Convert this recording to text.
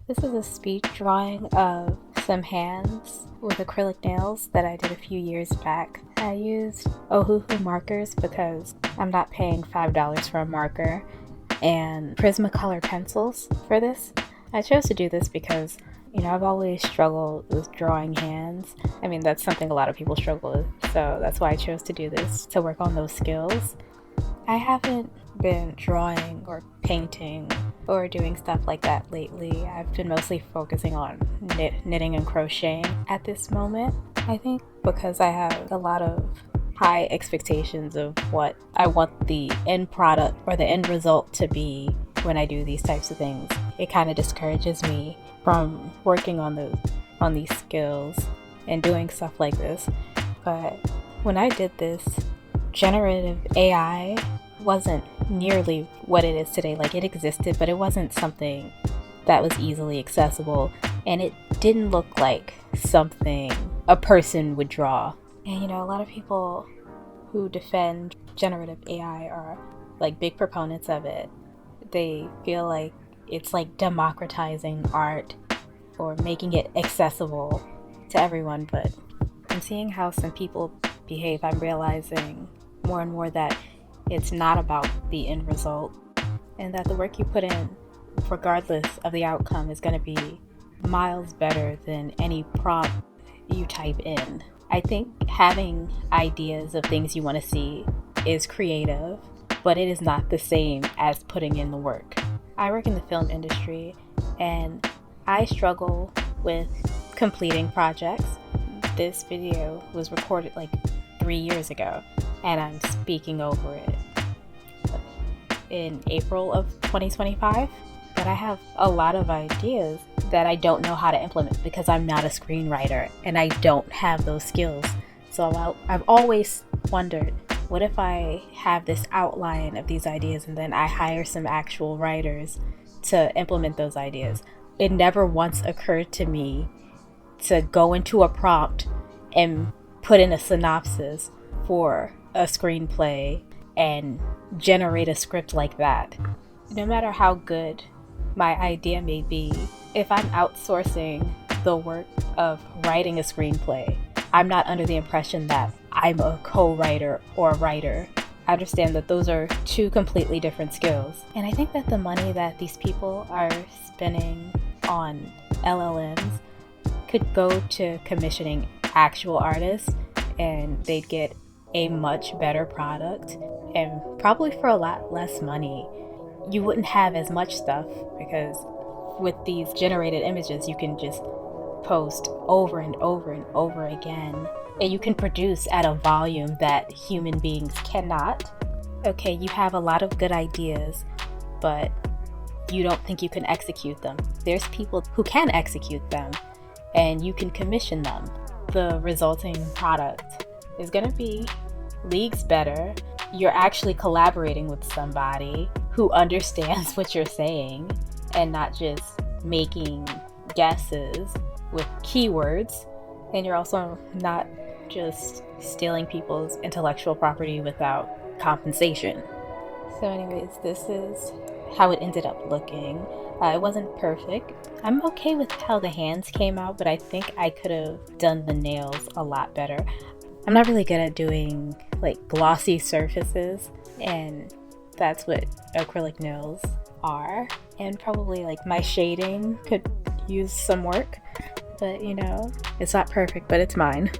This is a speed drawing of some hands with acrylic nails that I did a few years back. I used Ohuhu markers because I'm not paying $5 for a marker, and Prismacolor pencils for this. I chose to do this because, I've always struggled with drawing hands. I mean, that's something a lot of people struggle with, so that's why I chose to do this, to work on those skills. I haven't been drawing or painting or doing stuff like that lately. I've been mostly focusing on knitting and crocheting at this moment. I think because I have a lot of high expectations of what I want the end product or the end result to be when I do these types of things. It kind of discourages me from working on these skills and doing stuff like this. But when I did this, generative AI wasn't nearly what it is today. Like, it existed, but it wasn't something that was easily accessible, and it didn't look like something a person would draw. And a lot of people who defend generative AI are like big proponents of it. They feel like it's like democratizing art or making it accessible to everyone, but in seeing how some people behave, I'm realizing more and more that it's not about the end result, and that the work you put in, regardless of the outcome, is going to be miles better than any prompt you type in. I think having ideas of things you want to see is creative, but it is not the same as putting in the work. I work in the film industry, and I struggle with completing projects. This video was recorded like 3 years ago, and I'm speaking over it in April of 2025. But I have a lot of ideas that I don't know how to implement because I'm not a screenwriter and I don't have those skills. So I've always wondered, what if I have this outline of these ideas and then I hire some actual writers to implement those ideas? It never once occurred to me to go into a prompt and put in a synopsis for a screenplay and generate a script like that. No matter how good my idea may be, if I'm outsourcing the work of writing a screenplay, I'm not under the impression that I'm a co-writer or a writer. I understand that those are two completely different skills. And I think that the money that these people are spending on LLMs could go to commissioning actual artists, and they'd get a much better product, and probably for a lot less money. You wouldn't have as much stuff because with these generated images you can just post over and over and over again, and you can produce at a volume that human beings cannot. Okay, you have a lot of good ideas, but you don't think you can execute them. There's people who can execute them, and you can commission them. The resulting product is going to be leagues better. You're actually collaborating with somebody who understands what you're saying and not just making guesses with keywords. And you're also not just stealing people's intellectual property without compensation. So anyways, this is how it ended up looking. It wasn't perfect. I'm okay with how the hands came out, but I think I could have done the nails a lot better. I'm not really good at doing like glossy surfaces, and that's what acrylic nails are. And probably like my shading could use some work, but it's not perfect, but it's mine.